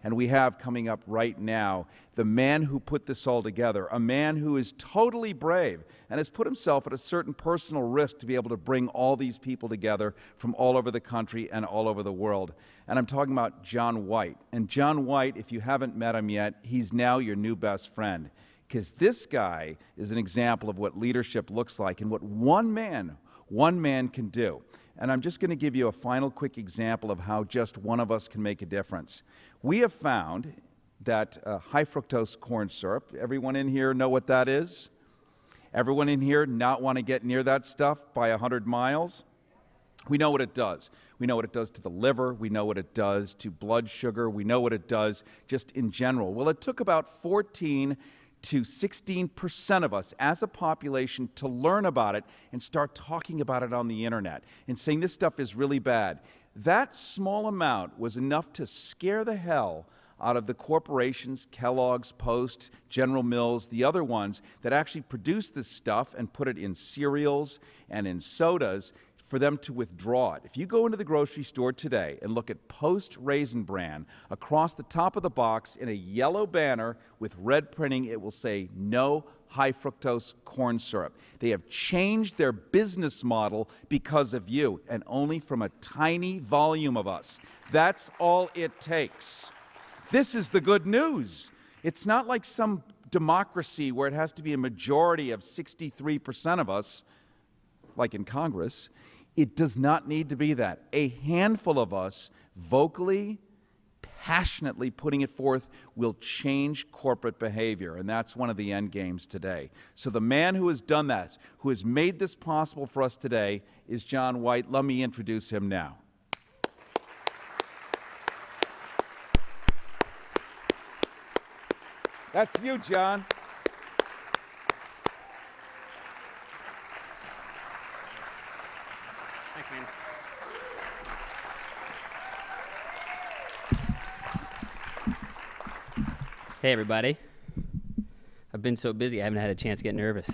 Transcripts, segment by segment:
And we have coming up right now the man who put this all together, a man who is totally brave and has put himself at a certain personal risk to be able to bring all these people together from all over the country and all over the world. And I'm talking about John White. And John White, if you haven't met him yet, he's now your new best friend. Because this guy is an example of what leadership looks like and what one man can do. And I'm just going to give you a final quick example of how just one of us can make a difference. We have found that high fructose corn syrup, everyone in here know what that is? Everyone in here not want to get near that stuff by 100 miles? We know what it does. We know what it does to the liver. We know what it does to blood sugar. We know what it does just in general. Well, it took about 14 to 16% of us as a population to learn about it and start talking about it on the internet and saying this stuff is really bad. That small amount was enough to scare the hell out of the corporations, Kellogg's, Post, General Mills, the other ones that actually produce this stuff and put it in cereals and in sodas for them to withdraw it. If you go into the grocery store today and look at Post Raisin Bran, across the top of the box in a yellow banner with red printing, it will say no high fructose corn syrup. They have changed their business model because of you, and only from a tiny volume of us. That's all it takes. This is the good news. It's not like some democracy where it has to be a majority of 63% of us, like in Congress. It does not need to be that. A handful of us vocally, passionately putting it forth will change corporate behavior, and that's one of the end games today. So the man who has done that, who has made this possible for us today, is John White. Let me introduce him now. That's you, John. Thanks, man. Hey, everybody. I've been so busy, I haven't had a chance to get nervous.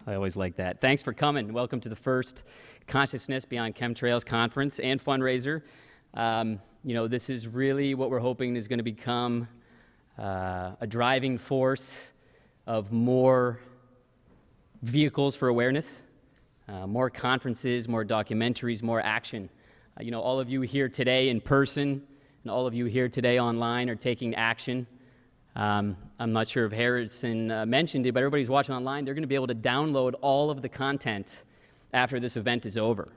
I always like that. Thanks for coming. Welcome to the first Consciousness Beyond Chemtrails conference and fundraiser. This is really what we're hoping is going to become a driving force of more vehicles for awareness, more conferences, more documentaries, more action. All of you here today in person and all of you here today online are taking action. I'm not sure if Harrison mentioned it, but everybody's watching online. They're going to be able to download all of the content after this event is over.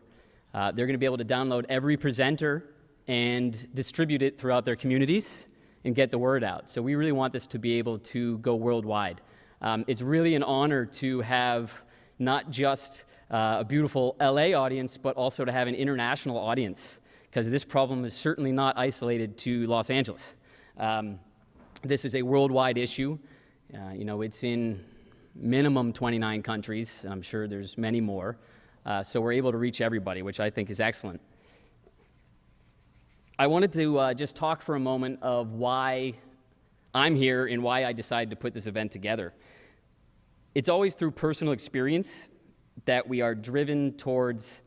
They're going to be able to download every presenter and distribute it throughout their communities and get the word out. So we really want this to be able to go worldwide. It's really an honor to have not just a beautiful LA audience, but also to have an international audience, because this problem is certainly not isolated to Los Angeles. This is a worldwide issue. It's in minimum 29 countries. I'm sure there's many more. So we're able to reach everybody, which I think is excellent. I wanted to just talk for a moment of why I'm here and why I decided to put this event together. It's always through personal experience that we are driven towards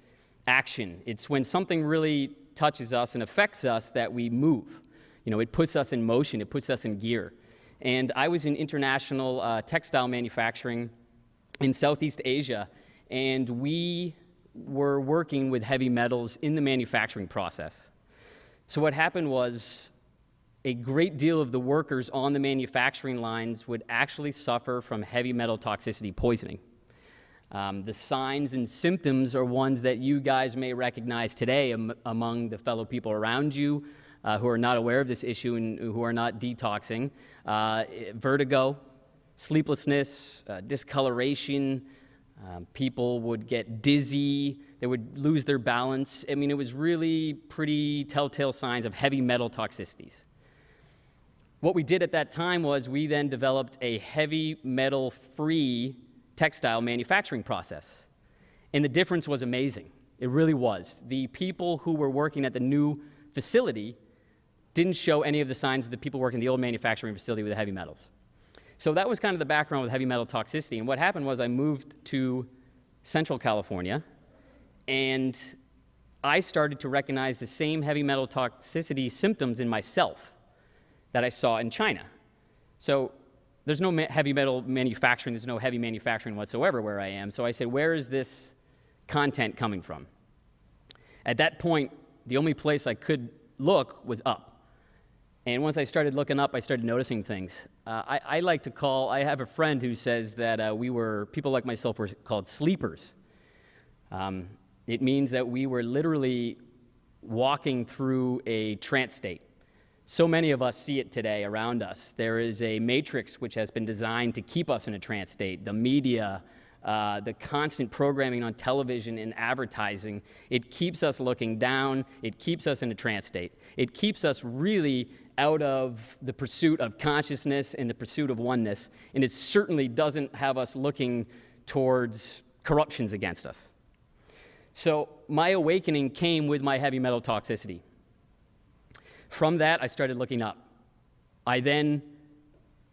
action. It's when something really touches us and affects us that we move. It puts us in motion, it puts us in gear. And I was in international textile manufacturing in Southeast Asia, and we were working with heavy metals in the manufacturing process. So what happened was a great deal of the workers on the manufacturing lines would actually suffer from heavy metal toxicity poisoning. The signs and symptoms are ones that you guys may recognize today among the fellow people around you who are not aware of this issue and who are not detoxing. Vertigo, sleeplessness, discoloration, people would get dizzy, they would lose their balance. I mean, it was really pretty telltale signs of heavy metal toxicities. What we did at that time was we then developed a heavy metal-free textile manufacturing process. And the difference was amazing. It really was. The people who were working at the new facility didn't show any of the signs of the people working in the old manufacturing facility with the heavy metals. So that was kind of the background with heavy metal toxicity. And what happened was I moved to Central California, and I started to recognize the same heavy metal toxicity symptoms in myself that I saw in China. So there's no heavy metal manufacturing, there's no heavy manufacturing whatsoever where I am. So I said, where is this content coming from? At that point, the only place I could look was up. And once I started looking up, I started noticing things. I like to call, I have a friend who says that people like myself were called sleepers. It means that we were literally walking through a trance state. So many of us see it today around us. There is a matrix which has been designed to keep us in a trance state. The media, the constant programming on television and advertising, it keeps us looking down. It keeps us in a trance state. It keeps us really out of the pursuit of consciousness and the pursuit of oneness. And it certainly doesn't have us looking towards corruptions against us. So my awakening came with my heavy metal toxicity. From that, I started looking up. I then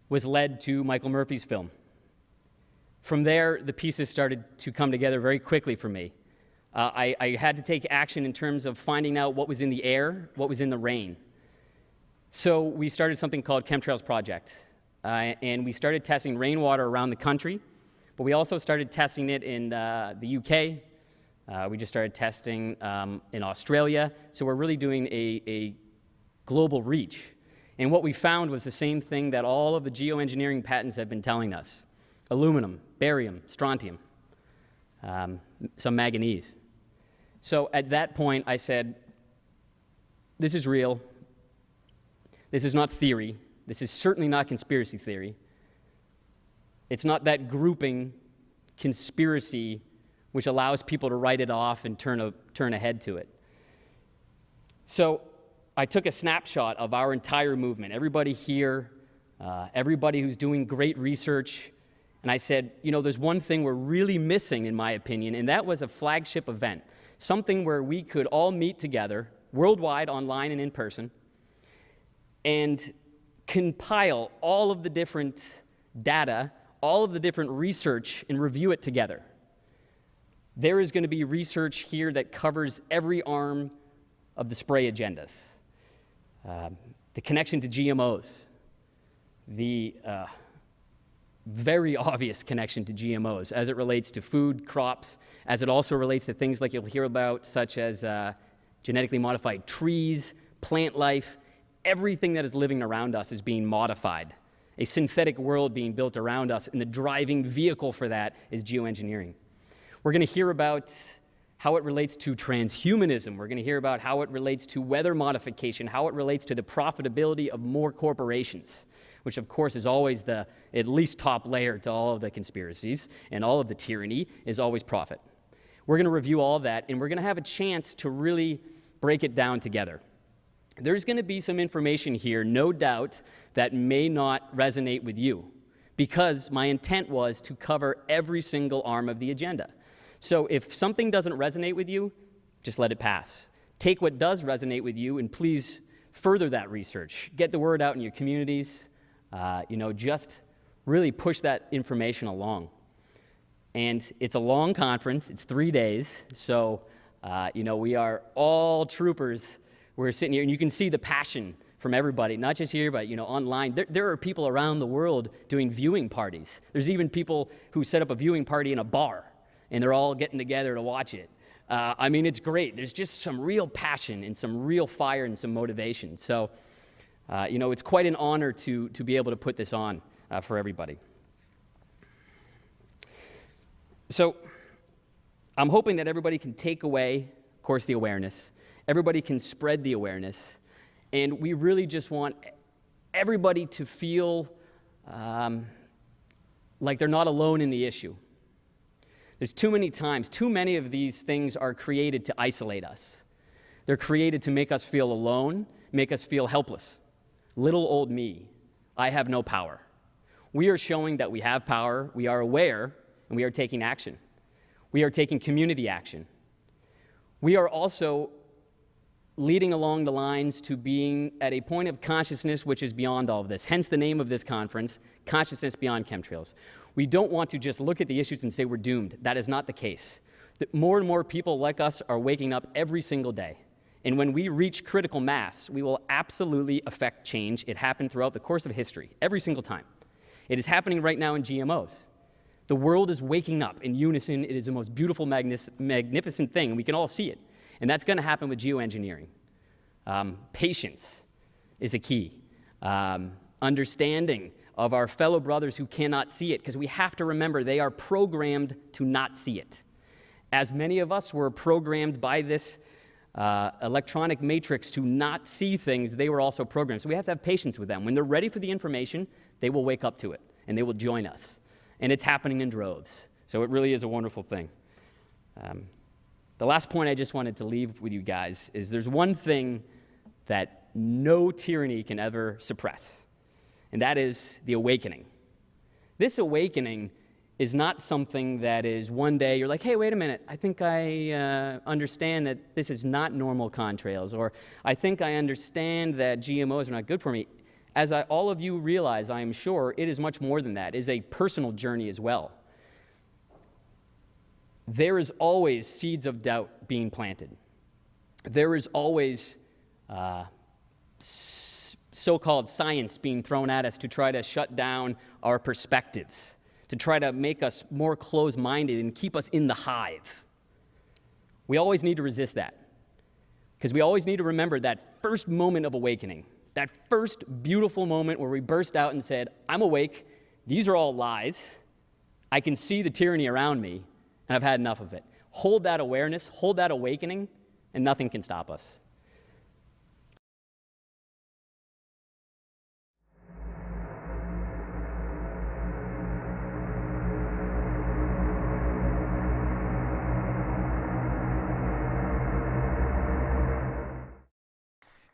was led to Michael Murphy's film. From there, the pieces started to come together very quickly for me. I had to take action in terms of finding out what was in the air, what was in the rain. So we started something called Chemtrails Project. And we started testing rainwater around the country, but we also started testing it in the UK. We just started testing in Australia. So we're really doing a global reach. And what we found was the same thing that all of the geoengineering patents have been telling us. Aluminum, barium, strontium, some manganese. So at that point, I said, this is real. This is not theory. This is certainly not conspiracy theory. It's not that grouping conspiracy which allows people to write it off and turn ahead to it. So I took a snapshot of our entire movement, everybody here, everybody who's doing great research, and I said, you know, there's one thing we're really missing, in my opinion, and that was a flagship event, something where we could all meet together, worldwide, online and in person, and compile all of the different data, all of the different research, and review it together. There is going to be research here that covers every arm of the spray agendas. The connection to GMOs, the very obvious connection to GMOs as it relates to food, crops, as it also relates to things like you'll hear about, such as genetically modified trees, plant life. Everything that is living around us is being modified. A synthetic world being built around us, and the driving vehicle for that is geoengineering. We're going to hear about how it relates to transhumanism. We're going to hear about how it relates to weather modification, how it relates to the profitability of more corporations, which of course is always the at least top layer to all of the conspiracies, and all of the tyranny is always profit. We're going to review all of that, and we're going to have a chance to really break it down together. There's going to be some information here, no doubt, that may not resonate with you, because my intent was to cover every single arm of the agenda. So if something doesn't resonate with you, just let it pass. Take what does resonate with you and please further that research. Get the word out in your communities. Just really push that information along. And it's a long conference. It's 3 days. So, we are all troopers. We're sitting here, and you can see the passion from everybody, not just here, but online. There are people around the world doing viewing parties. There's even people who set up a viewing party in a bar, and they're all getting together to watch it. It's great. There's just some real passion and some real fire and some motivation. So, it's quite an honor to be able to put this on for everybody. So, I'm hoping that everybody can take away, of course, the awareness. Everybody can spread the awareness. And we really just want everybody to feel like they're not alone in the issue. There's too many of these things are created to isolate us. They're created to make us feel alone, make us feel helpless. Little old me, I have no power. We are showing that we have power, we are aware, and we are taking action. We are taking community action. We are also leading along the lines to being at a point of consciousness which is beyond all of this. Hence the name of this conference, Consciousness Beyond Chemtrails. We don't want to just look at the issues and say we're doomed. That is not the case. That more and more people like us are waking up every single day. And when we reach critical mass, we will absolutely affect change. It happened throughout the course of history, every single time. It is happening right now in GMOs. The world is waking up in unison. It is the most beautiful, magnificent thing, and we can all see it. And that's going to happen with geoengineering. Patience is a key. Understanding of our fellow brothers who cannot see it, because we have to remember they are programmed to not see it. As many of us were programmed by this electronic matrix to not see things, they were also programmed. So we have to have patience with them. When they're ready for the information, they will wake up to it, and they will join us. And it's happening in droves. So it really is a wonderful thing. The last point I just wanted to leave with you guys is there's one thing that no tyranny can ever suppress, and that is the awakening. This awakening is not something that is one day you're like, hey, wait a minute, I think I understand that this is not normal contrails, or I think I understand that GMOs are not good for me. As all of you realize, I am sure, it is much more than that. It is a personal journey as well. There is always seeds of doubt being planted. There is always so-called science being thrown at us to try to shut down our perspectives, to try to make us more closed-minded and keep us in the hive. We always need to resist that, because we always need to remember that first moment of awakening, that first beautiful moment where we burst out and said, I'm awake, these are all lies, I can see the tyranny around me, and I've had enough of it. Hold that awareness, hold that awakening, and nothing can stop us.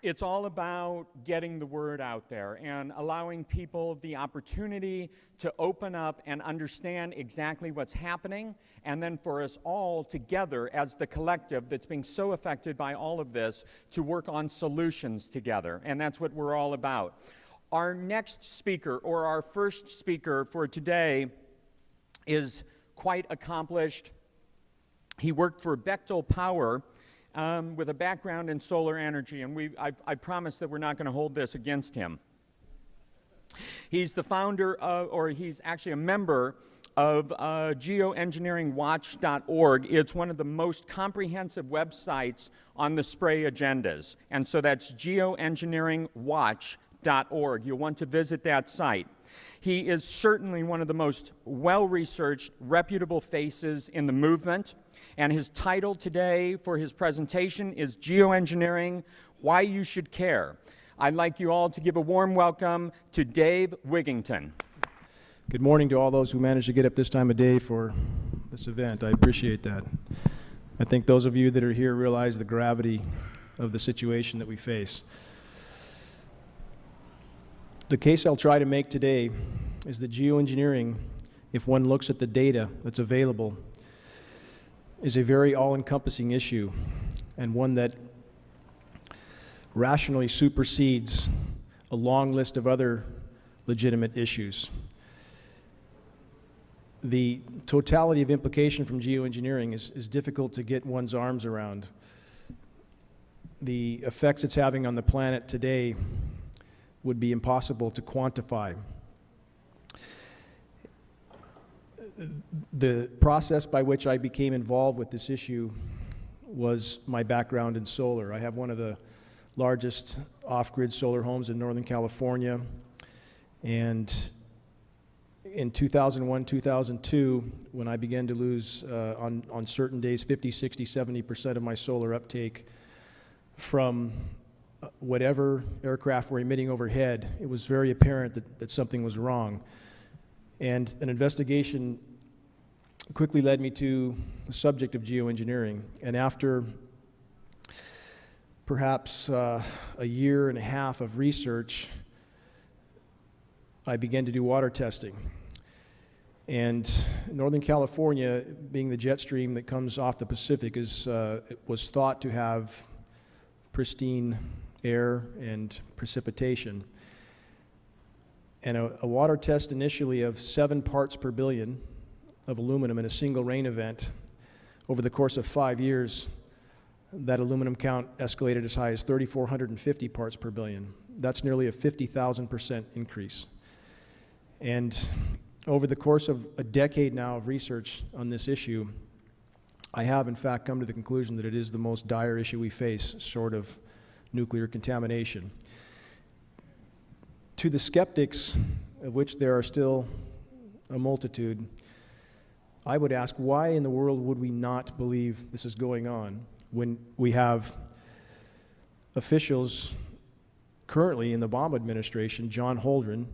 It's all about getting the word out there and allowing people the opportunity to open up and understand exactly what's happening, and then for us all together as the collective that's being so affected by all of this to work on solutions together, and that's what we're all about. Our next speaker, or our first speaker for today, is quite accomplished. He worked for Bechtel Power with a background in solar energy, and I promise that we're not going to hold this against him. He's the founder of, or he's actually a member of GeoEngineeringWatch.org. It's one of the most comprehensive websites on the spray agendas, and so that's GeoEngineeringWatch.org. You'll want to visit that site. He is certainly one of the most well-researched, reputable faces in the movement. And his title today for his presentation is Geoengineering, Why You Should Care. I'd like you all to give a warm welcome to Dave Wigington. Good morning to all those who managed to get up this time of day for this event. I appreciate that. I think those of you that are here realize the gravity of the situation that we face. The case I'll try to make today is that geoengineering, if one looks at the data that's available, is a very all-encompassing issue, and one that rationally supersedes a long list of other legitimate issues. The totality of implication from geoengineering is difficult to get one's arms around. The effects it's having on the planet today would be impossible to quantify. The process by which I became involved with this issue was my background in solar. I have one of the largest off-grid solar homes in Northern California, and in 2001, 2002, when I began to lose on certain days 50, 60, 70% of my solar uptake from whatever aircraft were emitting overhead, it was very apparent that something was wrong. And an investigation quickly led me to the subject of geoengineering. And after perhaps a year and a half of research, I began to do water testing. And Northern California, being the jet stream that comes off the Pacific, was thought to have pristine air and precipitation. And a water test initially of 7 parts per billion of aluminum in a single rain event over the course of 5 years, that aluminum count escalated as high as 3,450 parts per billion. That's nearly a 50,000% increase. And over the course of a decade now of research on this issue, I have in fact come to the conclusion that it is the most dire issue we face, short of nuclear contamination. To the skeptics, of which there are still a multitude, I would ask, why in the world would we not believe this is going on when we have officials currently in the Obama administration, John Holdren,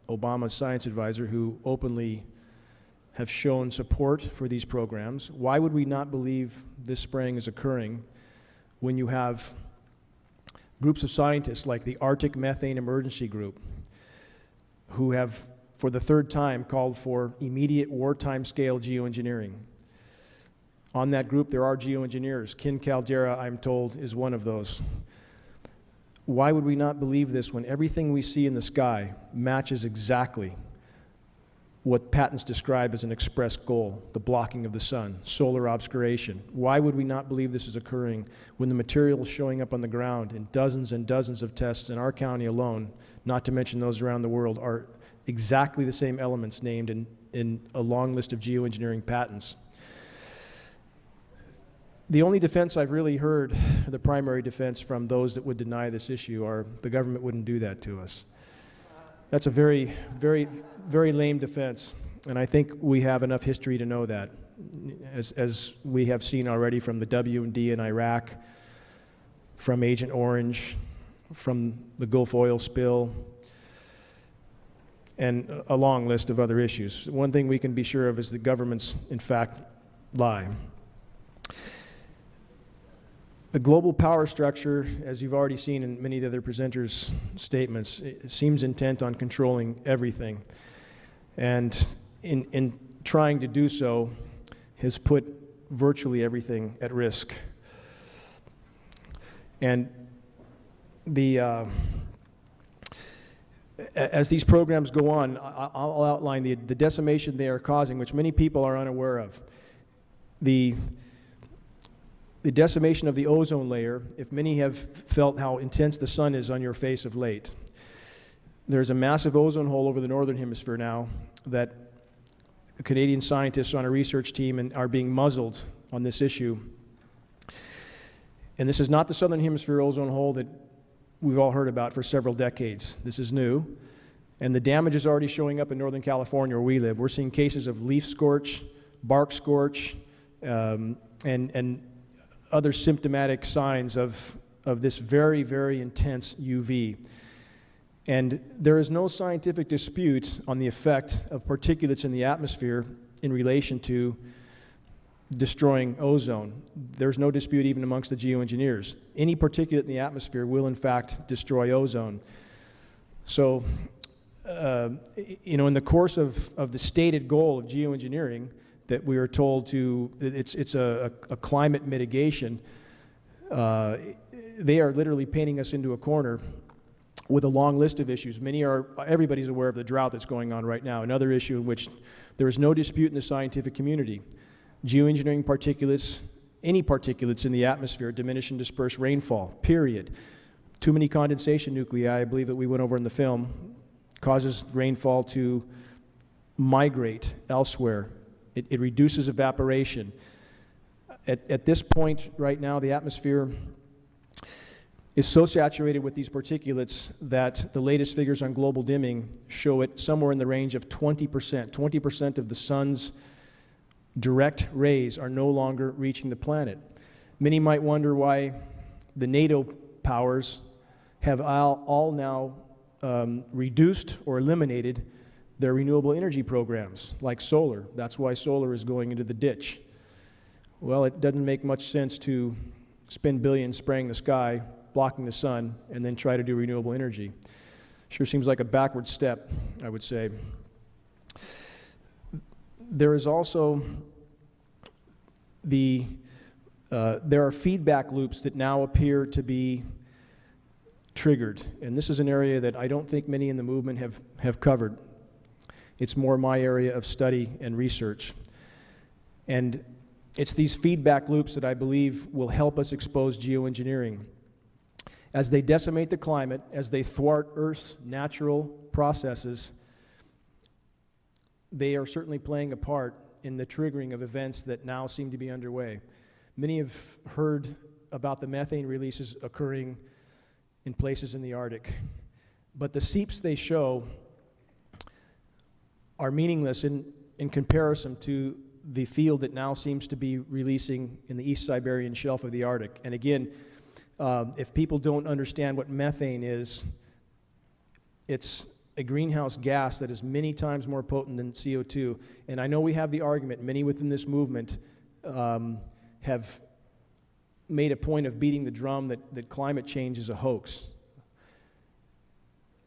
Obama's science advisor, who openly have shown support for these programs? Why would we not believe this spraying is occurring when you have groups of scientists like the Arctic Methane Emergency Group, who have, for the third time, called for immediate wartime scale geoengineering? On that group, there are geoengineers. Ken Caldera, I'm told, is one of those. Why would we not believe this when everything we see in the sky matches exactly what patents describe as an express goal, the blocking of the sun, solar obscuration? Why would we not believe this is occurring when the material is showing up on the ground in dozens and dozens of tests in our county alone, not to mention those around the world, are exactly the same elements named in a long list of geoengineering patents? The only defense I've really heard, the primary defense from those that would deny this issue, are the government wouldn't do that to us. That's a very, very, very lame defense, and I think we have enough history to know that, as we have seen already from the W&D in Iraq, from Agent Orange, from the Gulf oil spill, and a long list of other issues. One thing we can be sure of is that governments, in fact, lie. The global power structure, as you've already seen in many of the other presenters' statements, it seems intent on controlling everything. And in trying to do so, has put virtually everything at risk. And as these programs go on, I'll outline the decimation they are causing, which many people are unaware of. The decimation of the ozone layer, if many have felt how intense the sun is on your face of late. There's a massive ozone hole over the northern hemisphere now that Canadian scientists on a research team are being muzzled on this issue. And this is not the southern hemisphere ozone hole that we've all heard about for several decades. This is new. And the damage is already showing up in Northern California where we live. We're seeing cases of leaf scorch, bark scorch, and other symptomatic signs of this very, very intense UV. And there is no scientific dispute on the effect of particulates in the atmosphere in relation to destroying ozone. There's no dispute even amongst the geoengineers. Any particulate in the atmosphere will in fact destroy ozone. So, in the course of the stated goal of geoengineering, that we are told to, it's a climate mitigation, they are literally painting us into a corner with a long list of issues. Everybody's aware of the drought that's going on right now, another issue in which there is no dispute in the scientific community. Geoengineering particulates, any particulates in the atmosphere, diminish and disperse rainfall, period. Too many condensation nuclei, I believe that we went over in the film, causes rainfall to migrate elsewhere. It reduces evaporation. At this point right now, the atmosphere is so saturated with these particulates that the latest figures on global dimming show it somewhere in the range of 20%. 20% of the sun's direct rays are no longer reaching the planet. Many might wonder why the NATO powers have all now reduced or eliminated their renewable energy programs, like solar. That's why solar is going into the ditch. Well, it doesn't make much sense to spend billions spraying the sky, blocking the sun, and then try to do renewable energy. Sure seems like a backward step, I would say. There is also there are feedback loops that now appear to be triggered, and this is an area that I don't think many in the movement have covered. It's more my area of study and research. And It's these feedback loops that I believe will help us expose geoengineering. As they decimate the climate, as they thwart Earth's natural processes, they are certainly playing a part in the triggering of events that now seem to be underway. Many have heard about the methane releases occurring in places in the Arctic, but the seeps they show are meaningless in comparison to the field that now seems to be releasing in the East Siberian Shelf of the Arctic. And again, if people don't understand what methane is, it's a greenhouse gas that is many times more potent than CO2. And I know we have the argument, many within this movement have made a point of beating the drum that climate change is a hoax.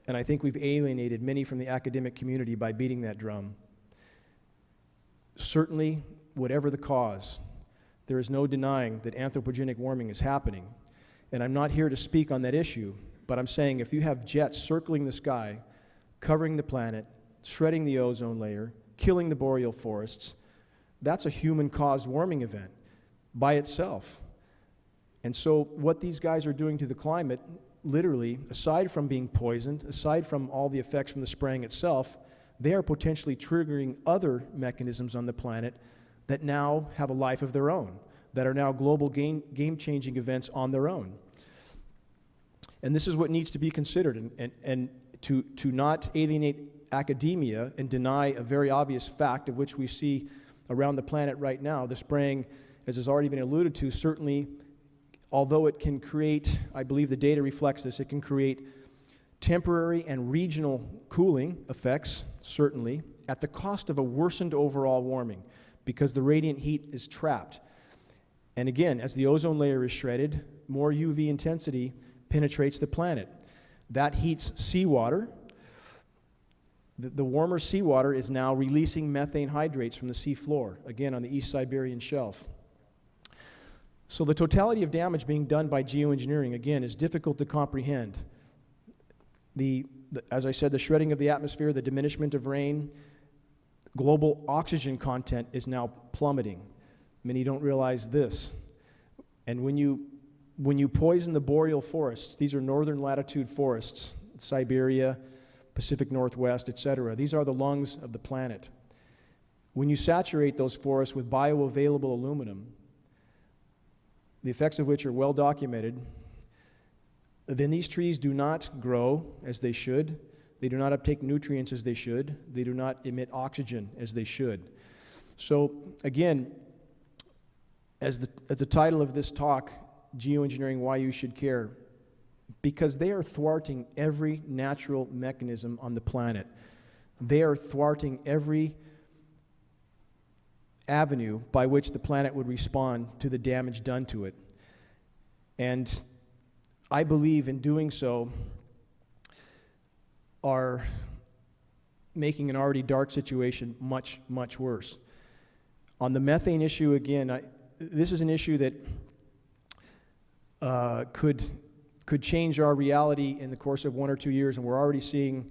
And I think we've alienated many from the academic community by beating that drum. Certainly, whatever the cause, there is no denying that anthropogenic warming is happening. And I'm not here to speak on that issue, but I'm saying if you have jets circling the sky, covering the planet, shredding the ozone layer, killing the boreal forests, that's a human-caused warming event by itself. And so what these guys are doing to the climate, literally, aside from being poisoned, aside from all the effects from the spraying itself, they are potentially triggering other mechanisms on the planet that now have a life of their own, that are now global game-changing events on their own. And this is what needs to be considered, and to not alienate academia and deny a very obvious fact of which we see around the planet right now. The spraying, as has already been alluded to, certainly, although it can create, I believe the data reflects this, it can create temporary and regional cooling effects, certainly, at the cost of a worsened overall warming, because the radiant heat is trapped. And again, as the ozone layer is shredded, more UV intensity penetrates the planet. That heats seawater. The warmer seawater is now releasing methane hydrates from the seafloor, again on the East Siberian Shelf. So the totality of damage being done by geoengineering, again, is difficult to comprehend. As I said, the shredding of the atmosphere, the diminishment of rain, global oxygen content is now plummeting. Many don't realize this. And when you poison the boreal forests, these are northern latitude forests, Siberia, Pacific Northwest, etc. These are the lungs of the planet. When you saturate those forests with bioavailable aluminum, the effects of which are well documented, then these trees do not grow as they should. They do not uptake nutrients as they should. They do not emit oxygen as they should. So again, as the title of this talk, Geoengineering, Why You Should Care, because they are thwarting every natural mechanism on the planet. They are thwarting every avenue by which the planet would respond to the damage done to it. And I believe in doing so are making an already dark situation much, much worse. On the methane issue, again, this is an issue that could change our reality in the course of 1 or 2 years, and we're already seeing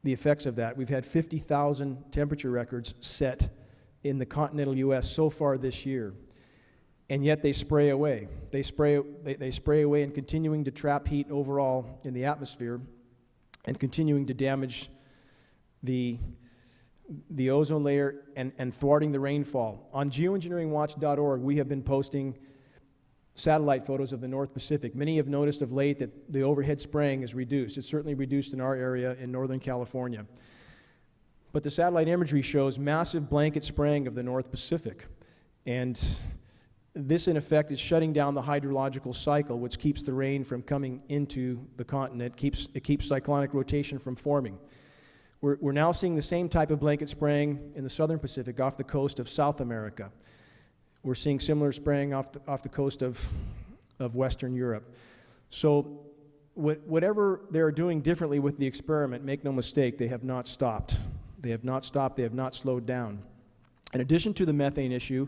the effects of that. We've had 50,000 temperature records set in the continental U.S. so far this year, and yet they spray away. They spray away and continuing to trap heat overall in the atmosphere and continuing to damage the ozone layer and thwarting the rainfall. On geoengineeringwatch.org, we have been posting satellite photos of the North Pacific. Many have noticed of late that the overhead spraying is reduced. It's certainly reduced in our area in Northern California. But the satellite imagery shows massive blanket spraying of the North Pacific. And this, in effect, is shutting down the hydrological cycle, which keeps the rain from coming into the continent. It keeps cyclonic rotation from forming. We're now seeing the same type of blanket spraying in the Southern Pacific off the coast of South America. We're seeing similar spraying off the coast of Western Europe. So whatever they're doing differently with the experiment, make no mistake, they have not stopped. They have not stopped. They have not slowed down. In addition to the methane issue,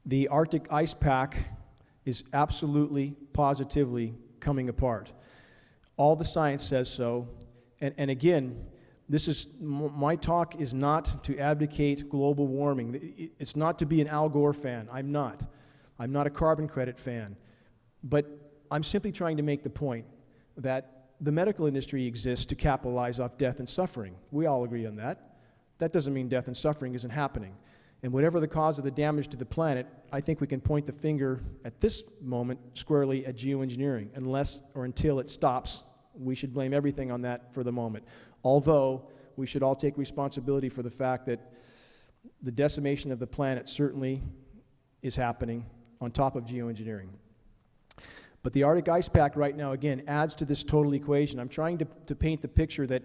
the Arctic ice pack is absolutely, positively coming apart. All the science says so. And again, My talk is not to advocate global warming. It's not to be an Al Gore fan. I'm not. I'm not a carbon credit fan. But I'm simply trying to make the point that the medical industry exists to capitalize off death and suffering. We all agree on that. That doesn't mean death and suffering isn't happening. And whatever the cause of the damage to the planet, I think we can point the finger at this moment squarely at geoengineering. Unless or until it stops, we should blame everything on that for the moment. Although we should all take responsibility for the fact that the decimation of the planet certainly is happening on top of geoengineering. But the Arctic ice pack right now, again, adds to this total equation. I'm trying to paint the picture that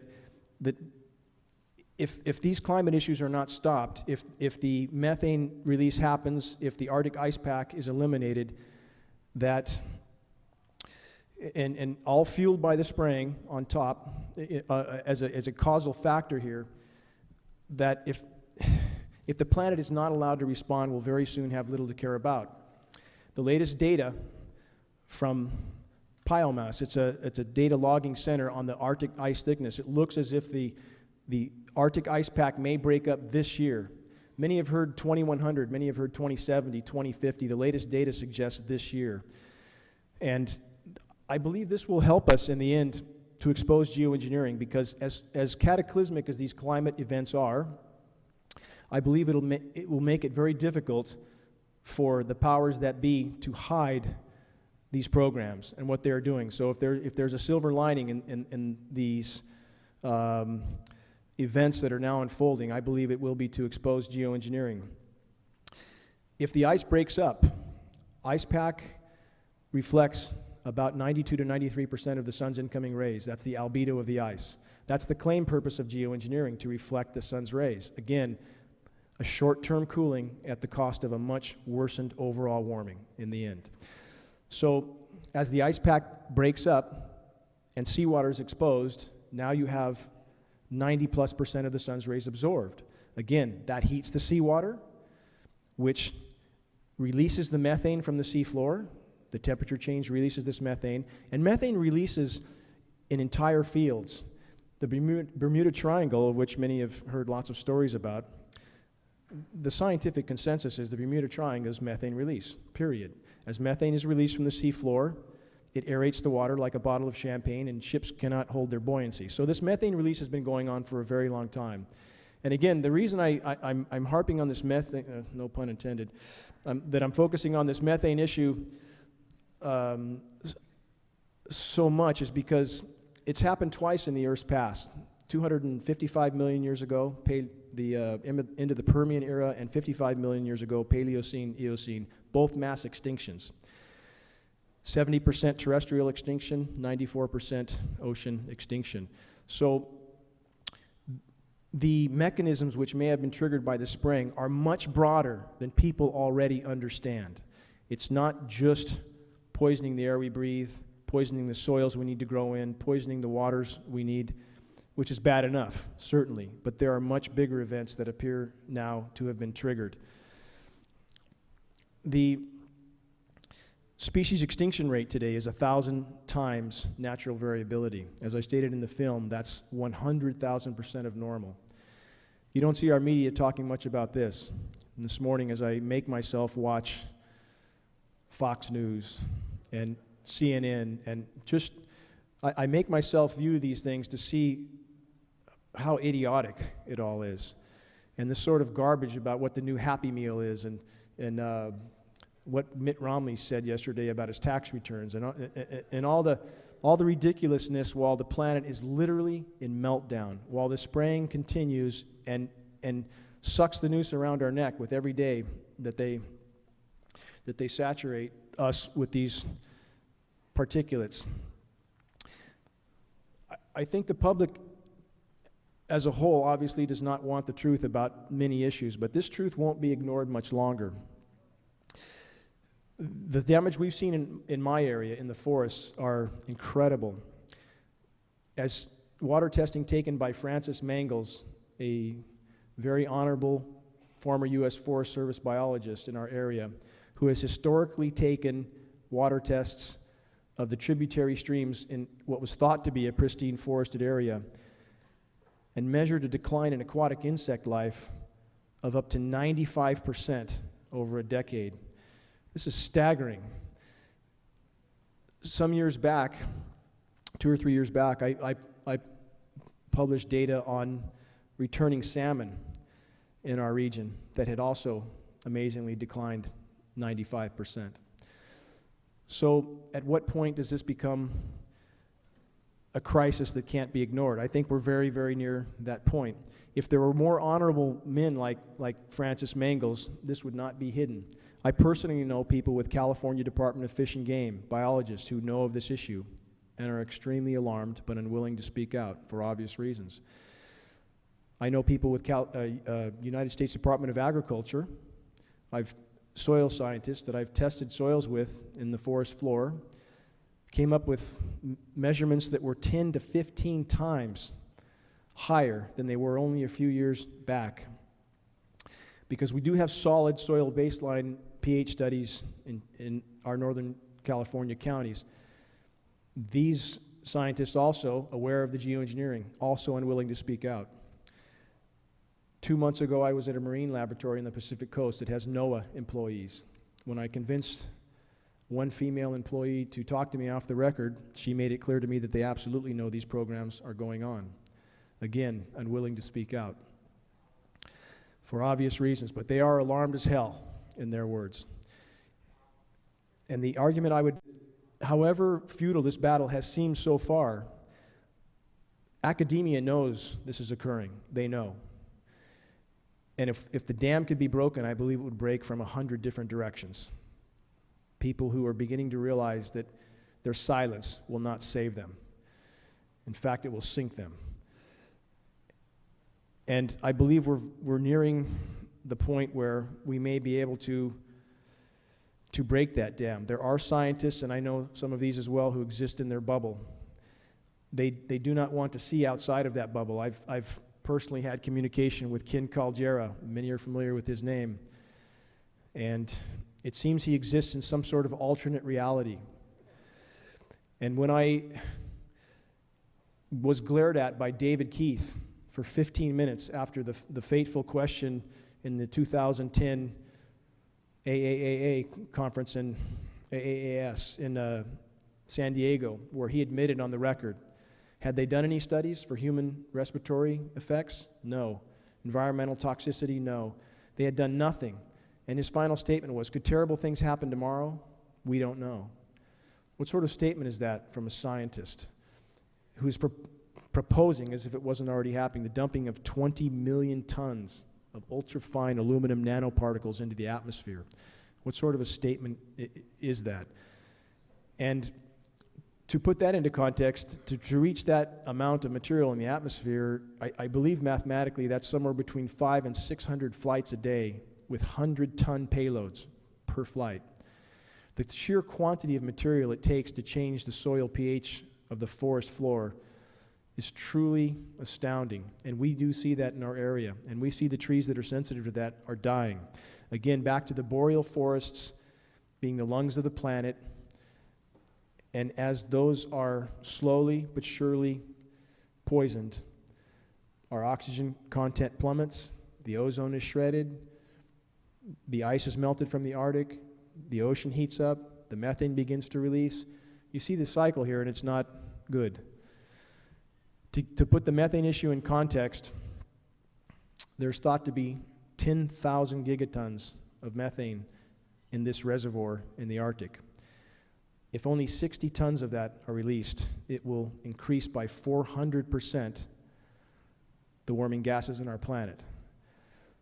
if these climate issues are not stopped, if the methane release happens, if the Arctic ice pack is eliminated, that, and all fueled by the spraying on top, as a causal factor here, that if the planet is not allowed to respond, we'll very soon have little to care about. The latest data from Biomass, it's a data logging center on the Arctic ice thickness. It looks as if the Arctic ice pack may break up this year. Many have heard 2100, many have heard 2070, 2050. The latest data suggests this year. And I believe this will help us in the end to expose geoengineering, because as cataclysmic as these climate events are, I believe it will make it very difficult for the powers that be to hide these programs and what they're doing. So if there's a silver lining in these events that are now unfolding, I believe it will be to expose geoengineering. If the ice breaks up, ice pack reflects about 92 to 93% of the sun's incoming rays. That's the albedo of the ice. That's the claim purpose of geoengineering, to reflect the sun's rays. Again, a short-term cooling at the cost of a much worsened overall warming in the end. So as the ice pack breaks up and seawater is exposed, now you have 90+% of the sun's rays absorbed. Again, that heats the seawater, which releases the methane from the seafloor. The temperature change releases this methane, and methane releases in entire fields. The Bermuda Triangle, of which many have heard lots of stories about, the scientific consensus is the Bermuda Triangle is methane release, period. As methane is released from the seafloor, it aerates the water like a bottle of champagne, and ships cannot hold their buoyancy. So this methane release has been going on for a very long time. And again, the reason I'm harping on this methane, no pun intended, that I'm focusing on this methane issue so much is because it's happened twice in the Earth's past. 255 million years ago, into the Permian era, and 55 million years ago, Paleocene, Eocene, both mass extinctions. 70% terrestrial extinction, 94% ocean extinction. So the mechanisms which may have been triggered by the spraying are much broader than people already understand. It's not just poisoning the air we breathe, poisoning the soils we need to grow in, poisoning the waters we need, which is bad enough, certainly, but there are much bigger events that appear now to have been triggered. The species extinction rate today is 1,000 times natural variability. As I stated in the film, that's 100,000% of normal. You don't see our media talking much about this. And this morning, as I make myself watch Fox News and CNN, and just, I make myself view these things to see how idiotic it all is. And this sort of garbage about what the new Happy Meal is, and what Mitt Romney said yesterday about his tax returns, and all the ridiculousness, while the planet is literally in meltdown, while the spraying continues and sucks the noose around our neck with every day that they saturate us with these particulates. I think the public as a whole obviously does not want the truth about many issues, but this truth won't be ignored much longer. The damage we've seen in my area, in the forests, are incredible. As water testing taken by Francis Mangels, a very honorable former U.S. Forest Service biologist in our area, who has historically taken water tests of the tributary streams in what was thought to be a pristine forested area, and measured a decline in aquatic insect life of up to 95% over a decade. This is staggering. Some years back, 2 or 3 years back, I published data on returning salmon in our region that had also amazingly declined 95%. So at what point does this become a crisis that can't be ignored? I think we're very, very near that point. If there were more honorable men like Francis Mangels, this would not be hidden. I personally know people with California Department of Fish and Game, biologists who know of this issue and are extremely alarmed but unwilling to speak out for obvious reasons. I know people with United States Department of Agriculture. I've soil scientists that I've tested soils with in the forest floor, came up with measurements that were 10 to 15 times higher than they were only a few years back. Because we do have solid soil baseline pH studies in our Northern California counties. These scientists also aware of the geoengineering, also unwilling to speak out. 2 months ago, I was at a marine laboratory in the Pacific Coast that has NOAA employees. When I convinced one female employee to talk to me off the record, she made it clear to me that they absolutely know these programs are going on. Again, unwilling to speak out for obvious reasons, but they are alarmed as hell, in their words. And the argument I would, however futile this battle has seemed so far, academia knows this is occurring. They know. And if the dam could be broken, I believe it would break from 100 different directions. People who are beginning to realize that their silence will not save them. In fact, it will sink them. And I believe we're nearing the point where we may be able to break that dam. There are scientists, and I know some of these as well, who exist in their bubble. They do not want to see outside of that bubble. I've personally had communication with Ken Caldera. Many are familiar with his name. And it seems he exists in some sort of alternate reality. And when I was glared at by David Keith for 15 minutes after the fateful question in the 2010 AAAA conference in AAAS in San Diego, where he admitted on the record, had they done any studies for human respiratory effects? No. Environmental toxicity? No. They had done nothing. And his final statement was, could terrible things happen tomorrow? We don't know. What sort of statement is that from a scientist who's proposing, as if it wasn't already happening, the dumping of 20 million tons of ultrafine aluminum nanoparticles into the atmosphere? What sort of a statement is that? And to put that into context, to reach that amount of material in the atmosphere, I believe mathematically that's somewhere between 500 and 600 flights a day with 100-ton payloads per flight. The sheer quantity of material it takes to change the soil pH of the forest floor is truly astounding. And we do see that in our area. And we see the trees that are sensitive to that are dying. Again, back to the boreal forests being the lungs of the planet. And as those are slowly but surely poisoned, our oxygen content plummets, the ozone is shredded, the ice is melted from the Arctic, the ocean heats up, the methane begins to release. You see the cycle here, and it's not good. To put the methane issue in context, there's thought to be 10,000 gigatons of methane in this reservoir in the Arctic. If only 60 tons of that are released, it will increase by 400% the warming gases in our planet.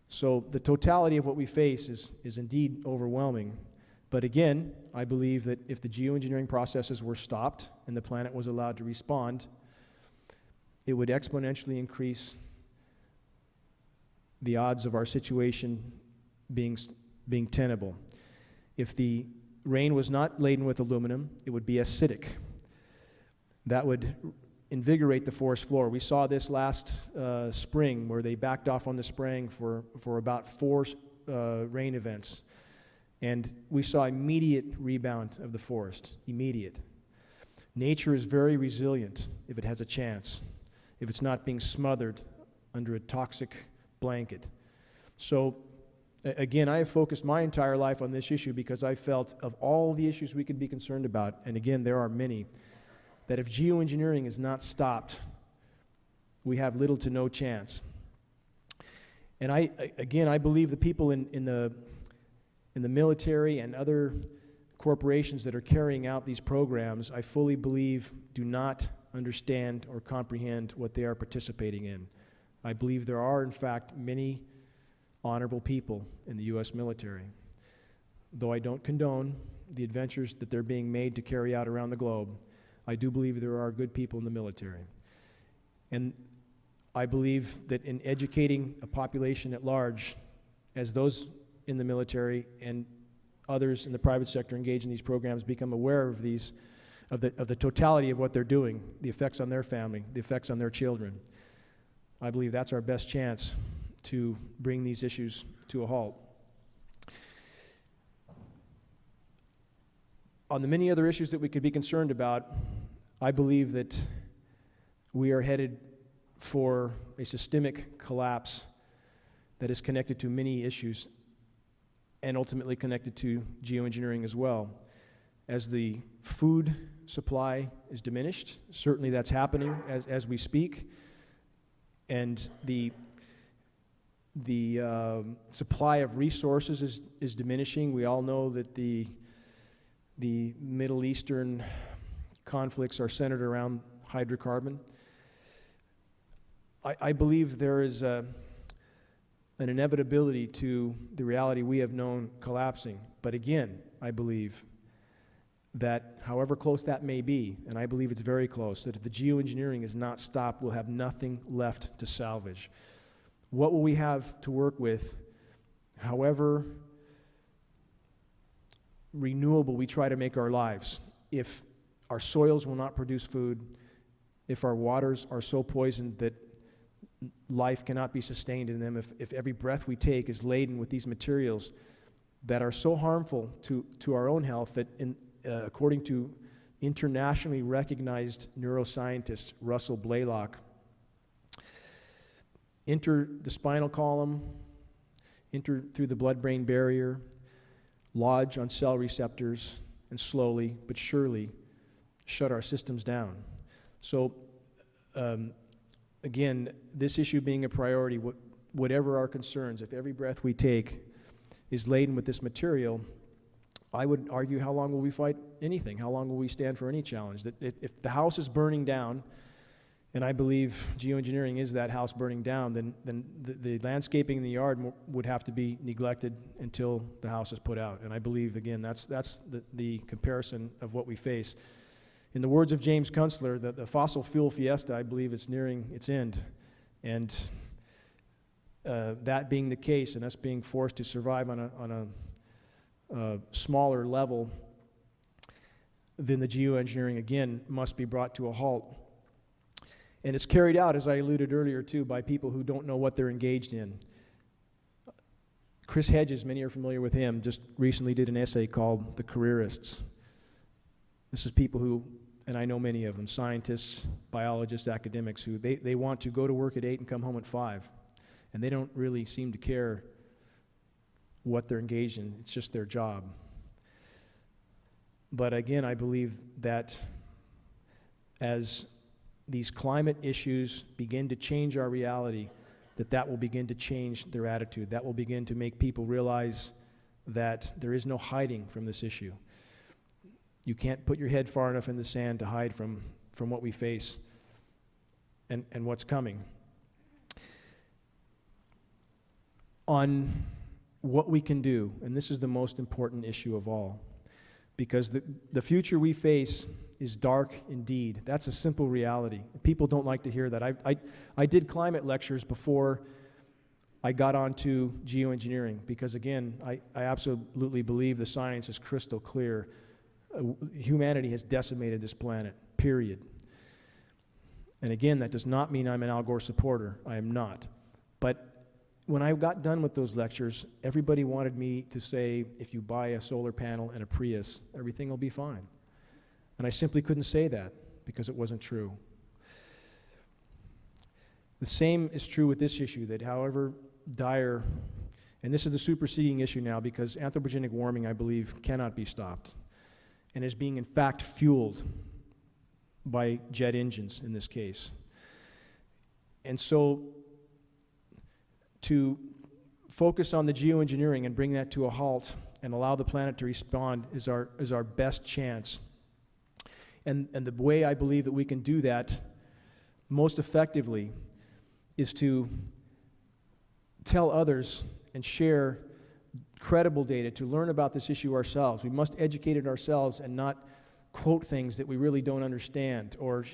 So the totality of what we face is indeed overwhelming. But again, I believe that if the geoengineering processes were stopped and the planet was allowed to respond, it would exponentially increase the odds of our situation being tenable. If the rain was not laden with aluminum, it would be acidic. That would invigorate the forest floor. We saw this last spring where they backed off on the spraying for about 4 rain events. And we saw immediate rebound of the forest, immediate. Nature is very resilient if it has a chance, if it's not being smothered under a toxic blanket. So again, I have focused my entire life on this issue because I felt of all the issues we could be concerned about, and again, there are many, that if geoengineering is not stopped, we have little to no chance. And I believe the people in the military and other corporations that are carrying out these programs, I fully believe do not understand or comprehend what they are participating in. I believe there are, in fact, many honorable people in the U.S. military. Though I don't condone the adventures that they're being made to carry out around the globe, I do believe there are good people in the military. And I believe that in educating a population at large, as those in the military and others in the private sector engaged in these programs become aware of these, of the totality of what they're doing, the effects on their family, the effects on their children, I believe that's our best chance to bring these issues to a halt. On the many other issues that we could be concerned about, I believe that we are headed for a systemic collapse that is connected to many issues and ultimately connected to geoengineering as well. As the food supply is diminished, certainly that's happening as we speak, and the supply of resources is diminishing. We all know that the Middle Eastern conflicts are centered around hydrocarbon. I believe there is an inevitability to the reality we have known collapsing. But again, I believe that however close that may be, and I believe it's very close, that if the geoengineering is not stopped, we'll have nothing left to salvage. What will we have to work with, however renewable we try to make our lives, if our soils will not produce food, if our waters are so poisoned that life cannot be sustained in them, if every breath we take is laden with these materials that are so harmful to our own health that according to internationally recognized neuroscientist Russell Blaylock, enter the spinal column, enter through the blood-brain barrier, lodge on cell receptors, and slowly but surely shut our systems down. So again, this issue being a priority, whatever our concerns, if every breath we take is laden with this material, I would argue, how long will we fight anything? How long will we stand for any challenge? That if the house is burning down, and I believe geoengineering is that house burning down, then the landscaping in the yard would have to be neglected until the house is put out. And I believe, again, that's the comparison of what we face. In the words of James Kunstler, the fossil fuel fiesta, I believe it's nearing its end. And that being the case, and us being forced to survive on a smaller level, then the geoengineering, again, must be brought to a halt. And it's carried out, as I alluded earlier, too, by people who don't know what they're engaged in. Chris Hedges, many are familiar with him, just recently did an essay called The Careerists. This is people who, and I know many of them, scientists, biologists, academics, who they want to go to work at 8 and come home at 5. And they don't really seem to care what they're engaged in. It's just their job. But again, I believe that as these climate issues begin to change our reality, that will begin to change their attitude. That will begin to make people realize that there is no hiding from this issue. You can't put your head far enough in the sand to hide from what we face and what's coming. On what we can do, and this is the most important issue of all, because the future we face is dark indeed. That's a simple reality. People don't like to hear that. I did climate lectures before I got onto geoengineering because, again, I absolutely believe the science is crystal clear. Humanity has decimated this planet, period. And again, that does not mean I'm an Al Gore supporter. I am not. But when I got done with those lectures, everybody wanted me to say, if you buy a solar panel and a Prius, everything will be fine. And I simply couldn't say that because it wasn't true. The same is true with this issue, that however dire, and this is the superseding issue now, because anthropogenic warming, I believe, cannot be stopped, and is being in fact fueled by jet engines in this case. And so to focus on the geoengineering and bring that to a halt and allow the planet to respond is our best chance. And the way I believe that we can do that most effectively is to tell others and share credible data, to learn about this issue ourselves. We must educate it ourselves and not quote things that we really don't understand, or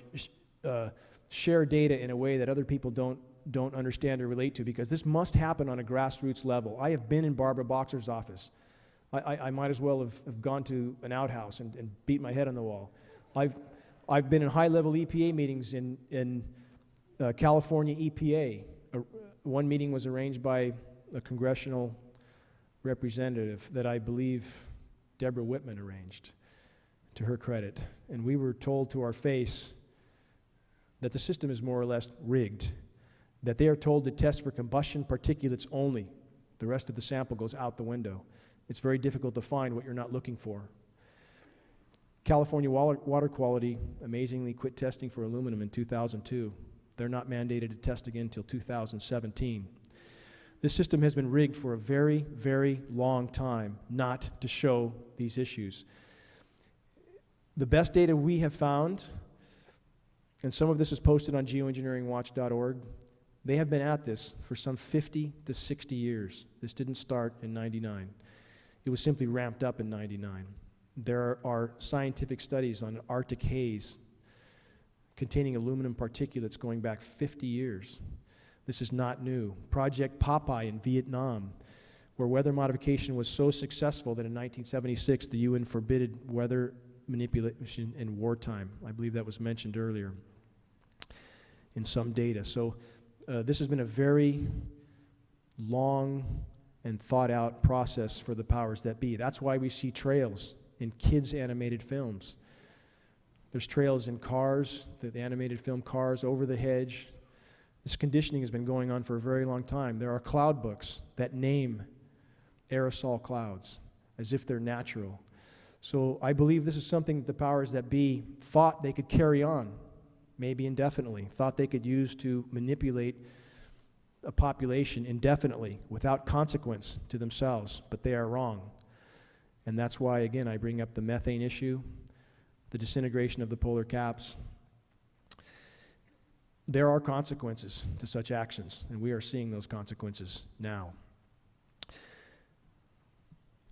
share data in a way that other people don't understand or relate to, because this must happen on a grassroots level. I have been in Barbara Boxer's office. I might as well have gone to an outhouse and beat my head on the wall. I've been in high-level EPA meetings in California EPA. One meeting was arranged by a congressional representative that I believe Deborah Whitman arranged, to her credit. And we were told to our face that the system is more or less rigged, that they are told to test for combustion particulates only. The rest of the sample goes out the window. It's very difficult to find what you're not looking for. California water quality amazingly quit testing for aluminum in 2002. They're not mandated to test again until 2017. This system has been rigged for a very, very long time not to show these issues. The best data we have found, and some of this is posted on geoengineeringwatch.org, they have been at this for some 50 to 60 years. This didn't start in 99. It was simply ramped up in 99. There are scientific studies on Arctic haze containing aluminum particulates going back 50 years. This is not new. Project Popeye in Vietnam, where weather modification was so successful that in 1976 the UN forbid weather manipulation in wartime. I believe that was mentioned earlier in some data. So this has been a very long and thought out process for the powers that be. That's why we see trails in kids' animated films. There's trails in Cars, the animated film Cars, Over the Hedge. This conditioning has been going on for a very long time. There are cloud books that name aerosol clouds as if they're natural. So I believe this is something that the powers that be thought they could carry on, maybe indefinitely, thought they could use to manipulate a population indefinitely without consequence to themselves, but they are wrong. And that's why, again, I bring up the methane issue, the disintegration of the polar caps. There are consequences to such actions, and we are seeing those consequences now.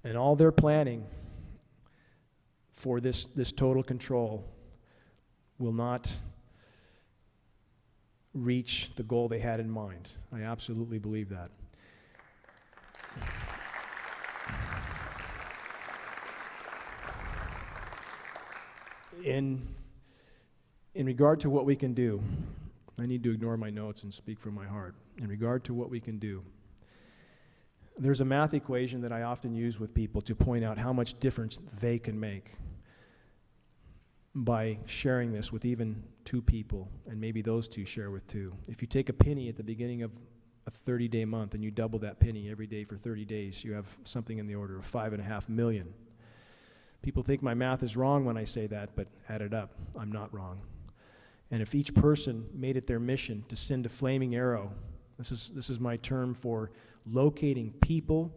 And all their planning for this total control will not reach the goal they had in mind. I absolutely believe that. In regard to what we can do, I need to ignore my notes and speak from my heart. In regard to what we can do, there's a math equation that I often use with people to point out how much difference they can make by sharing this with even two people, and maybe those two share with two. If you take a penny at the beginning of a 30-day month and you double that penny every day for 30 days, you have something in the order of 5.5 million. People think my math is wrong when I say that, but add it up, I'm not wrong. And if each person made it their mission to send a flaming arrow, this is my term for locating people,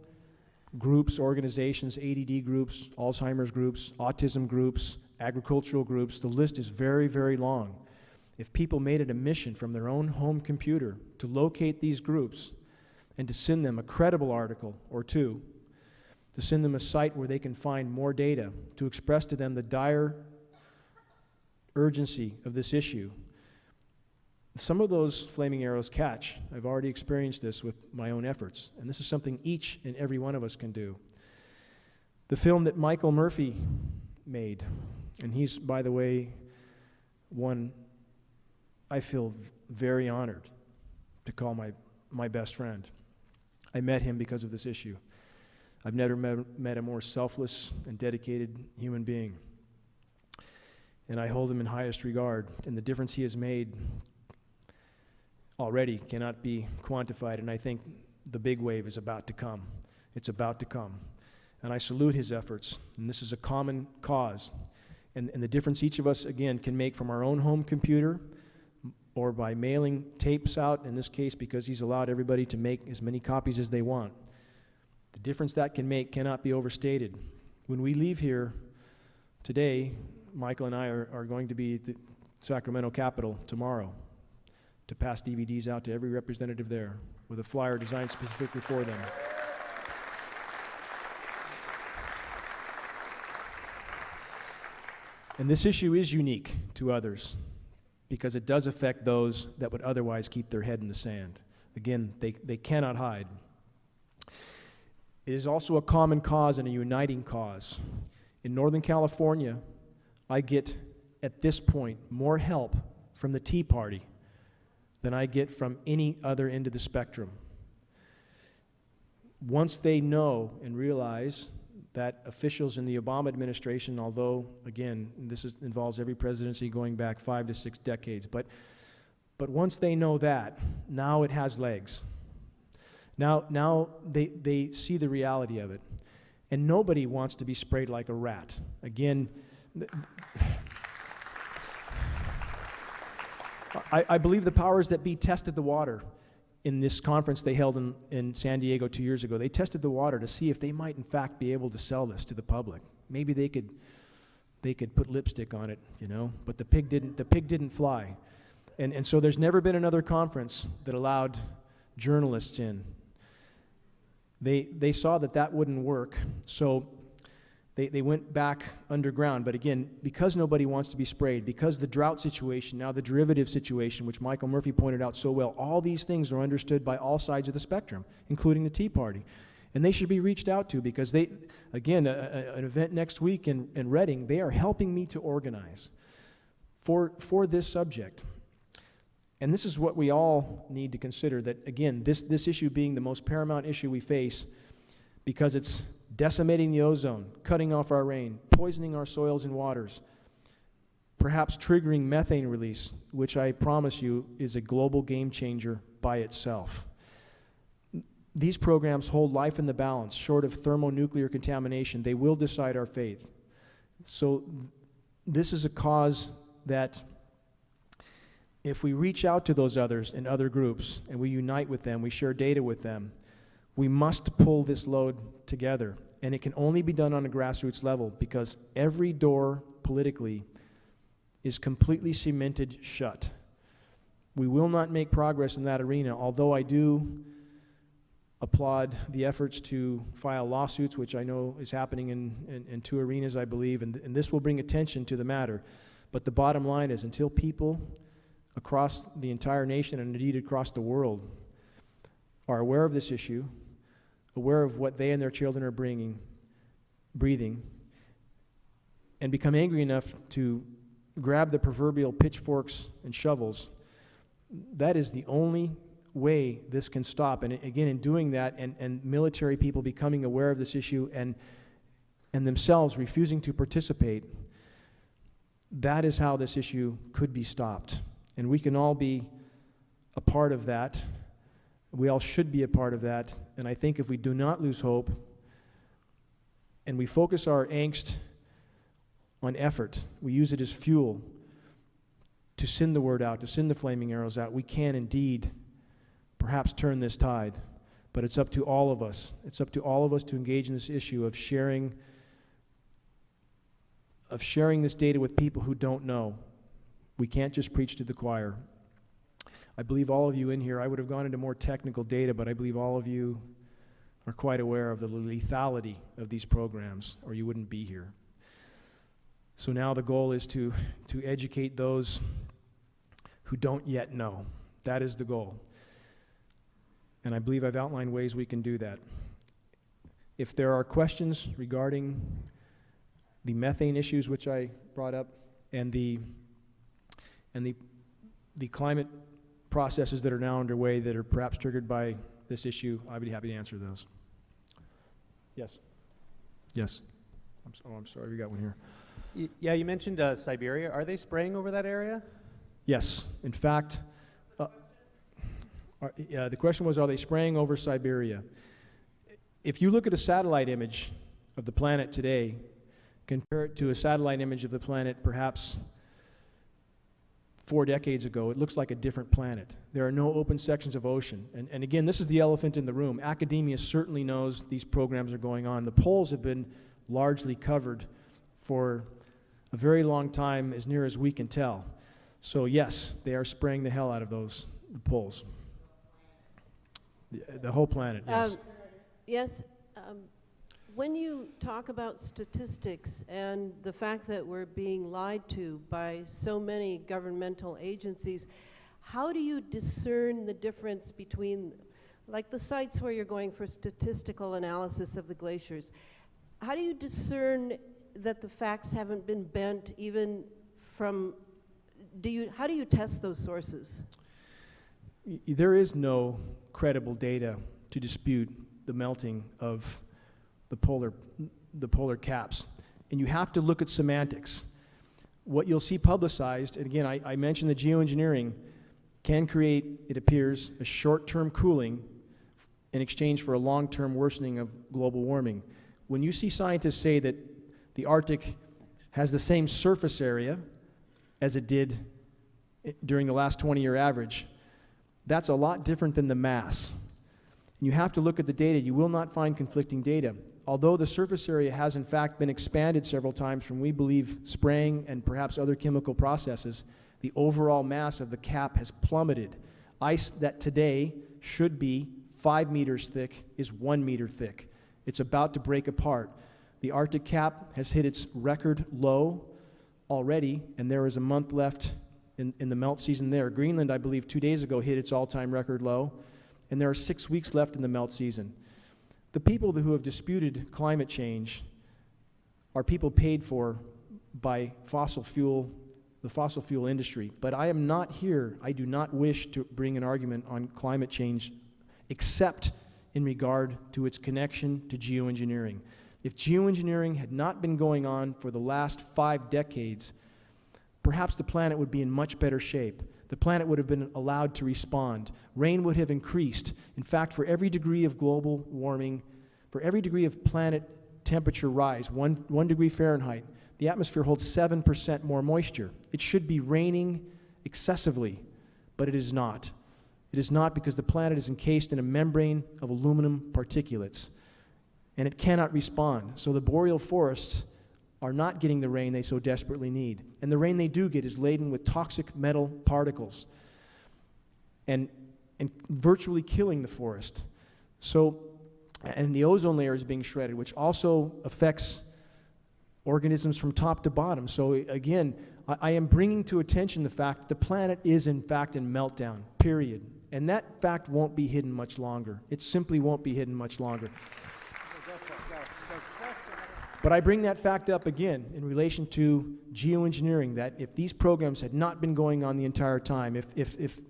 groups, organizations, ADD groups, Alzheimer's groups, autism groups, agricultural groups, the list is very, very long. If people made it a mission from their own home computer to locate these groups and to send them a credible article or two, to send them a site where they can find more data, to express to them the dire urgency of this issue, some of those flaming arrows catch. I've already experienced this with my own efforts, and this is something each and every one of us can do. The film that Michael Murphy made, and he's, by the way, one I feel very honored to call my best friend. I met him because of this issue. I've never met a more selfless and dedicated human being. And I hold him in highest regard. And the difference he has made already cannot be quantified, and I think the big wave is about to come. It's about to come. And I salute his efforts, and this is a common cause. And the difference each of us, again, can make from our own home computer or by mailing tapes out, in this case because he's allowed everybody to make as many copies as they want. The difference that can make cannot be overstated. When we leave here today, Michael and I are going to be at the Sacramento Capitol tomorrow to pass DVDs out to every representative there with a flyer designed specifically for them. And this issue is unique to others because it does affect those that would otherwise keep their head in the sand. Again, they cannot hide. It is also a common cause and a uniting cause. In Northern California, I get, at this point, more help from the Tea Party than I get from any other end of the spectrum. Once they know and realize that officials in the Obama administration, although, again, involves every presidency going back 5 to 6 decades, but once they know that, now it has legs. Now they see the reality of it. And nobody wants to be sprayed like a rat. Again, I believe the powers that be tested the water in this conference they held in San Diego 2 years ago. They tested the water to see if they might in fact be able to sell this to the public. Maybe they could put lipstick on it, you know, but the pig didn't fly. And so there's never been another conference that allowed journalists in. They saw that wouldn't work, so they went back underground. But again, because nobody wants to be sprayed, because the drought situation, now the derivative situation, which Michael Murphy pointed out so well, all these things are understood by all sides of the spectrum, including the Tea Party. And they should be reached out to because they, again, an event next week in Reading, they are helping me to organize for this subject. And this is what we all need to consider, that, again, this issue being the most paramount issue we face because it's decimating the ozone, cutting off our rain, poisoning our soils and waters, perhaps triggering methane release, which I promise you is a global game changer by itself. These programs hold life in the balance. Short of thermonuclear contamination, they will decide our fate. So this is a cause that if we reach out to those others in other groups and we unite with them, we share data with them, we must pull this load together. And it can only be done on a grassroots level because every door politically is completely cemented shut. We will not make progress in that arena, although I do applaud the efforts to file lawsuits, which I know is happening in 2 arenas, I believe, and this will bring attention to the matter. But the bottom line is, until people across the entire nation and indeed across the world are aware of this issue, aware of what they and their children are breathing, and become angry enough to grab the proverbial pitchforks and shovels, that is the only way this can stop. And again, in doing that, and military people becoming aware of this issue and themselves refusing to participate, that is how this issue could be stopped. And we can all be a part of that. We all should be a part of that. And I think if we do not lose hope and we focus our angst on effort, we use it as fuel to send the word out, to send the flaming arrows out, we can indeed perhaps turn this tide. But it's up to all of us. It's up to all of us to engage in this issue of sharing this data with people who don't know. We can't just preach to the choir. I believe all of you in here, I would have gone into more technical data, but I believe all of you are quite aware of the lethality of these programs, or you wouldn't be here. So now the goal is to educate those who don't yet know. That is the goal. And I believe I've outlined ways we can do that. If there are questions regarding the methane issues which I brought up and the climate processes that are now underway that are perhaps triggered by this issue, I'd be happy to answer those. Yes. Yes. I'm sorry, we got one here. Yeah, you mentioned Siberia. Are they spraying over that area? Yes. In fact, The question was, are they spraying over Siberia? If you look at a satellite image of the planet today, compare it to a satellite image of the planet perhaps 4 decades ago, it looks like a different planet. There are no open sections of ocean. And again, this is the elephant in the room. Academia certainly knows these programs are going on. The poles have been largely covered for a very long time, as near as we can tell. So yes, they are spraying the hell out of the poles. The whole planet, yes. Yes. When you talk about statistics and the fact that we're being lied to by so many governmental agencies, how do you discern the difference between, like the sites where you're going for statistical analysis of the glaciers, how do you discern that the facts haven't been bent even from, how do you test those sources? There is no credible data to dispute the melting of the polar caps. And you have to look at semantics. What you'll see publicized, and again, I mentioned that geoengineering can create, it appears, a short-term cooling in exchange for a long-term worsening of global warming. When you see scientists say that the Arctic has the same surface area as it did during the last 20-year average, that's a lot different than the mass. You have to look at the data. You will not find conflicting data. Although the surface area has in fact been expanded several times from, we believe, spraying and perhaps other chemical processes, the overall mass of the cap has plummeted. Ice that today should be 5 meters thick is 1 meter thick. It's about to break apart. The Arctic cap has hit its record low already, and there is a month left in the melt season there. Greenland, I believe, 2 days ago hit its all-time record low, and there are 6 weeks left in the melt season. The people who have disputed climate change are people paid for by the fossil fuel industry. But I am not here, I do not wish to bring an argument on climate change except in regard to its connection to geoengineering. If geoengineering had not been going on for the last 5 decades, perhaps the planet would be in much better shape. The planet would have been allowed to respond. Rain would have increased. In fact, for every degree of global warming, for every degree of planet temperature rise, 1 degree Fahrenheit, the atmosphere holds 7% more moisture. It should be raining excessively, but it is not. It is not, because the planet is encased in a membrane of aluminum particulates, and it cannot respond. So the boreal forests are not getting the rain they so desperately need. And the rain they do get is laden with toxic metal particles and virtually killing the forest. So, and the ozone layer is being shredded, which also affects organisms from top to bottom. So again, I am bringing to attention the fact that the planet is in fact in meltdown, period. And that fact won't be hidden much longer. It simply won't be hidden much longer. But I bring that fact up again in relation to geoengineering, that if these programs had not been going on the entire time, if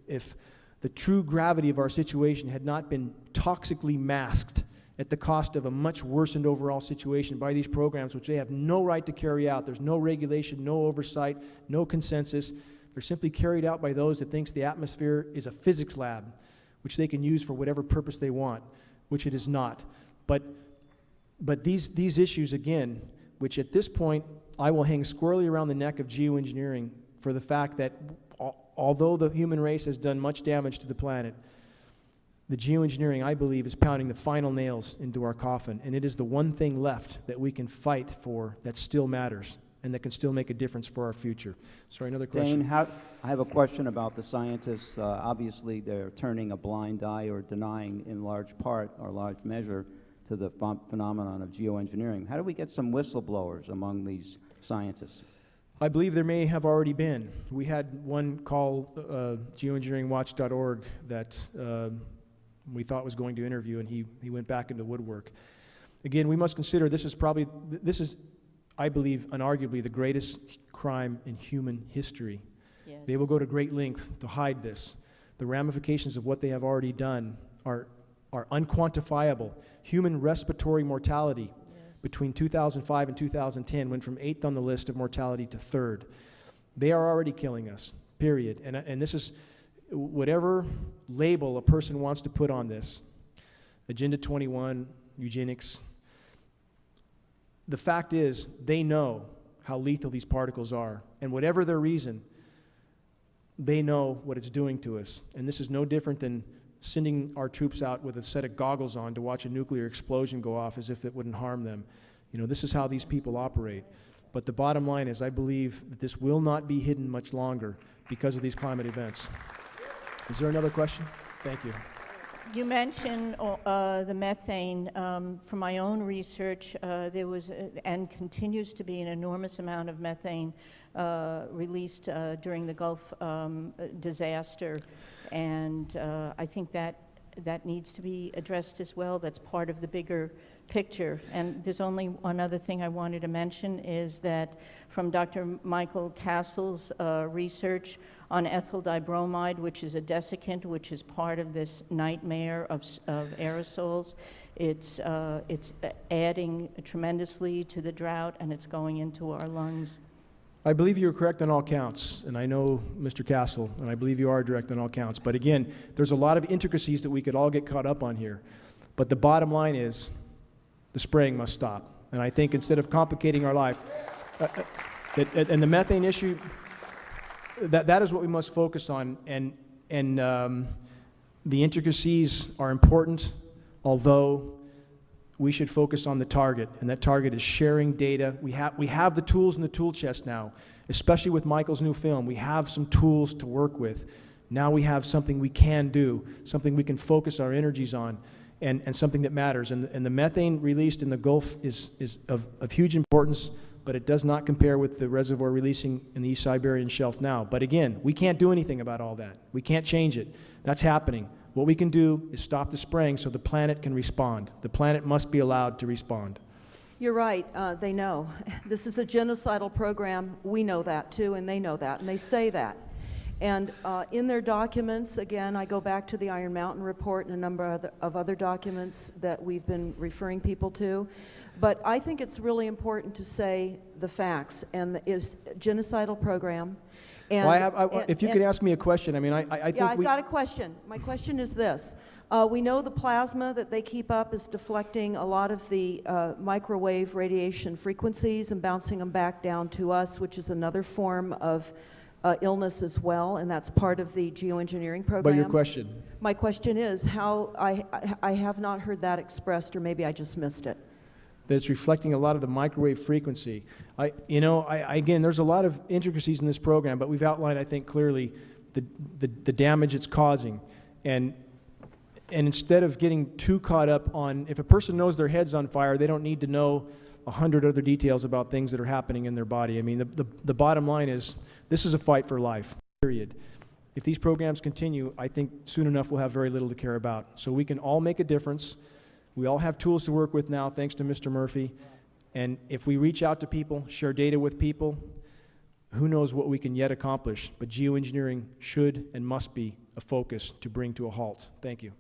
the true gravity of our situation had not been toxically masked at the cost of a much worsened overall situation by these programs, which they have no right to carry out. There's no regulation, no oversight, no consensus. They're simply carried out by those that thinks the atmosphere is a physics lab, which they can use for whatever purpose they want, which it is not. But these issues, again, which at this point I will hang squarely around the neck of geoengineering for the fact that although the human race has done much damage to the planet, the geoengineering, I believe, is pounding the final nails into our coffin, and it is the one thing left that we can fight for that still matters and that can still make a difference for our future. Sorry, another question? Dane, I have a question about the scientists. Obviously, they're turning a blind eye or denying in large part or large measure to the phenomenon of geoengineering. How do we get some whistleblowers among these scientists? I believe there may have already been. We had one called geoengineeringwatch.org that we thought was going to interview, and he went back into woodwork. Again, we must consider this is, I believe, unarguably the greatest crime in human history. Yes. They will go to great length to hide this. The ramifications of what they have already done are unquantifiable. Human respiratory mortality between 2005 and 2010 went from 8th on the list of mortality to 3rd. They are already killing us, period. And this is, whatever label a person wants to put on this, Agenda 21, eugenics, the fact is they know how lethal these particles are. And whatever their reason, they know what it's doing to us. And this is no different than sending our troops out with a set of goggles on to watch a nuclear explosion go off as if it wouldn't harm them. You know, this is how these people operate. But the bottom line is I believe that this will not be hidden much longer because of these climate events. Is there another question? Thank you. You mentioned the methane. From my own research, there was and continues to be an enormous amount of methane released during the Gulf disaster, and I think that needs to be addressed as well. That's part of the bigger picture. And there's only one other thing I wanted to mention is that from Dr. Michael Castle's research on ethyl dibromide, which is a desiccant, which is part of this nightmare of aerosols, it's adding tremendously to the drought, and it's going into our lungs. I believe you're correct on all counts, and I know Mr. Castle, and I believe you are correct on all counts. But again, there's a lot of intricacies that we could all get caught up on here. But the bottom line is the spraying must stop. And I think instead of complicating our life, and the methane issue, that is what we must focus on. And the intricacies are important, although we should focus on the target, and that target is sharing data. We have the tools in the tool chest now, especially with Michael's new film. We have some tools to work with. Now we have something we can do, something we can focus our energies on, and something that matters. And the methane released in the Gulf is of huge importance, but it does not compare with the reservoir releasing in the East Siberian Shelf now. But again, we can't do anything about all that. We can't change it. That's happening. What we can do is stop the spraying so the planet can respond. The planet must be allowed to respond. You're right. They know. This is a genocidal program. We know that too, and they know that, and they say that. And in their documents, again, I go back to the Iron Mountain report and a number of other documents that we've been referring people to. But I think it's really important to say the facts, and it's a genocidal program. And, well, if you could ask me a question, I mean, I think yeah, I've got a question. My question is this. We know the plasma that they keep up is deflecting a lot of the microwave radiation frequencies and bouncing them back down to us, which is another form of illness as well, and that's part of the geoengineering program. But your question? My question is how I have not heard that expressed, or maybe I just missed it. That it's reflecting a lot of the microwave frequency. Again, there's a lot of intricacies in this program, but we've outlined, I think, clearly the damage it's causing. And instead of getting too caught up on, if a person knows their head's on fire, they don't need to know 100 other details about things that are happening in their body. I mean, the bottom line is, this is a fight for life, period. If these programs continue, I think soon enough we'll have very little to care about. So we can all make a difference. We all have tools to work with now, thanks to Mr. Murphy. And if we reach out to people, share data with people, who knows what we can yet accomplish. But geoengineering should and must be a focus to bring to a halt. Thank you.